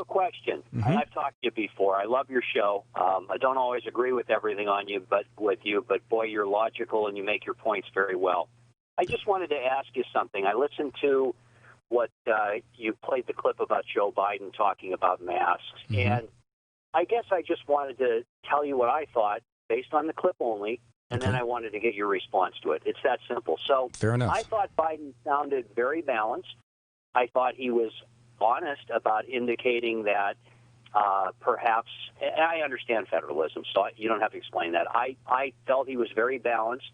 a question. I've talked to you before. I love your show. I don't always agree with everything on you, but boy, you're logical and you make your points very well. I just wanted to ask you something. I listened to what you played the clip about Joe Biden talking about masks, and I guess I just wanted to tell you what I thought based on the clip only, and then I wanted to get your response to it. It's that simple. So fair enough. I thought Biden sounded very balanced. I thought he was honest about indicating that perhaps, and I understand federalism, so you don't have to explain that. I felt he was very balanced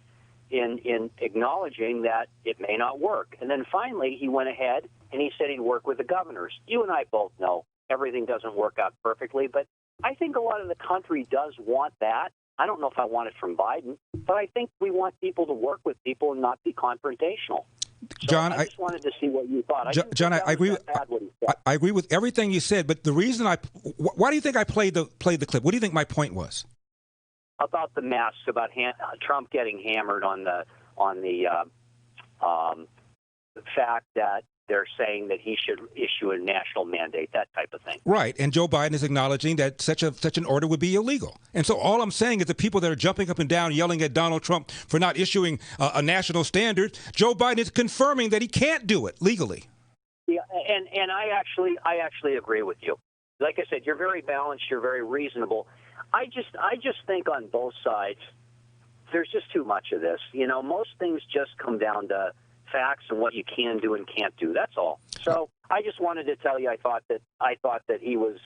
in acknowledging that it may not work. And then finally, he went ahead and he said he'd work with the governors. You and I both know everything doesn't work out perfectly, but I think a lot of the country does want that. I don't know if I want it from Biden, but I think we want people to work with people and not be confrontational. So John, I just wanted to see what you thought. John, I agree. I agree with everything you said, but the reason why do you think I played the clip? What do you think my point was? About the masks, about Trump getting hammered on the fact that they're saying that he should issue a national mandate, that type of thing. Right, and Joe Biden is acknowledging that such an order would be illegal. And so all I'm saying is the people that are jumping up and down yelling at Donald Trump for not issuing a national standard, Joe Biden is confirming that he can't do it legally. Yeah, and I actually agree with you. Like I said, you're very balanced, you're very reasonable. I just think on both sides, there's just too much of this. You know, most things just come down to facts and what you can do and can't do. That's all. So I just wanted to tell you I thought that he was,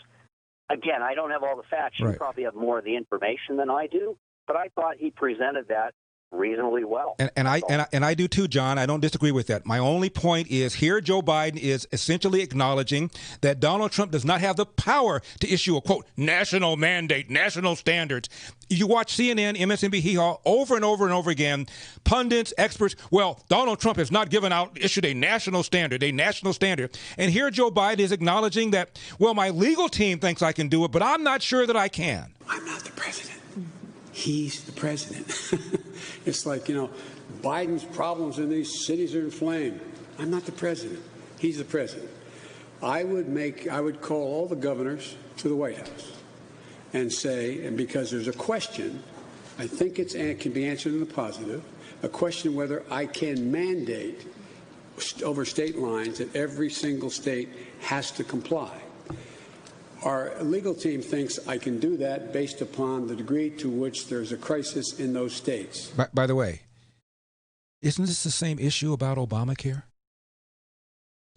again, I don't have all the facts. You probably have more of the information than I do, but I thought he presented that reasonably well. And I do too, John. I don't disagree with that. My only point is here Joe Biden is essentially acknowledging that Donald Trump does not have the power to issue a, quote, national mandate, national standards. You watch CNN, MSNBC, over and over and over again, pundits, experts, well, Donald Trump has not issued a national standard. And here Joe Biden is acknowledging that, well, my legal team thinks I can do it, but I'm not sure that I can. I'm not the president. He's the president. It's like, you know, Biden's problems in these cities are inflamed. I'm not the president. He's the president. I would call all the governors to the White House and say, and because there's a question, I think it can be answered in the positive, a question whether I can mandate over state lines that every single state has to comply. Our legal team thinks I can do that based upon the degree to which there's a crisis in those states. By the way, isn't this the same issue about Obamacare?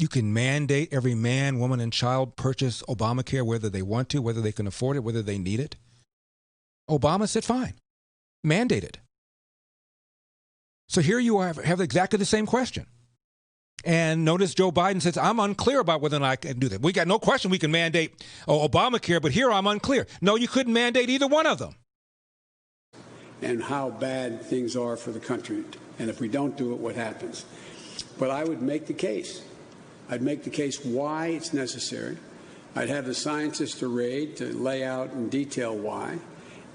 You can mandate every man, woman, and child purchase Obamacare whether they want to, whether they can afford it, whether they need it. Obama said, fine, mandate it. So here you have exactly the same question. And notice Joe Biden says, I'm unclear about whether or not I can do that. We got no question we can mandate Obamacare, but here I'm unclear. No, you couldn't mandate either one of them. And how bad things are for the country. And if we don't do it, what happens? But I would make the case. I'd make the case why it's necessary. I'd have the scientists to lay out in detail why.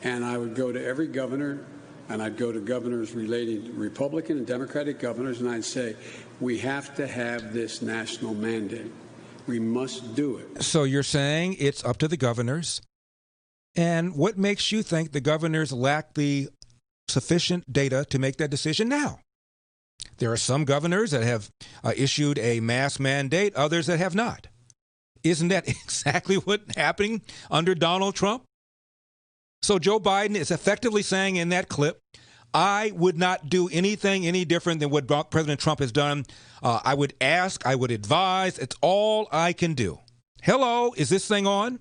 And I would go to every governor, and I'd go to governors relating to Republican and Democratic governors, and I'd say, we have to have this national mandate. We must do it. So you're saying it's up to the governors. And what makes you think the governors lack the sufficient data to make that decision now? There are some governors that have issued a mask mandate, others that have not. Isn't that exactly what's happening under Donald Trump? So Joe Biden is effectively saying in that clip, I would not do anything any different than what President Trump has done. I would ask, I would advise. It's all I can do. Hello, is this thing on?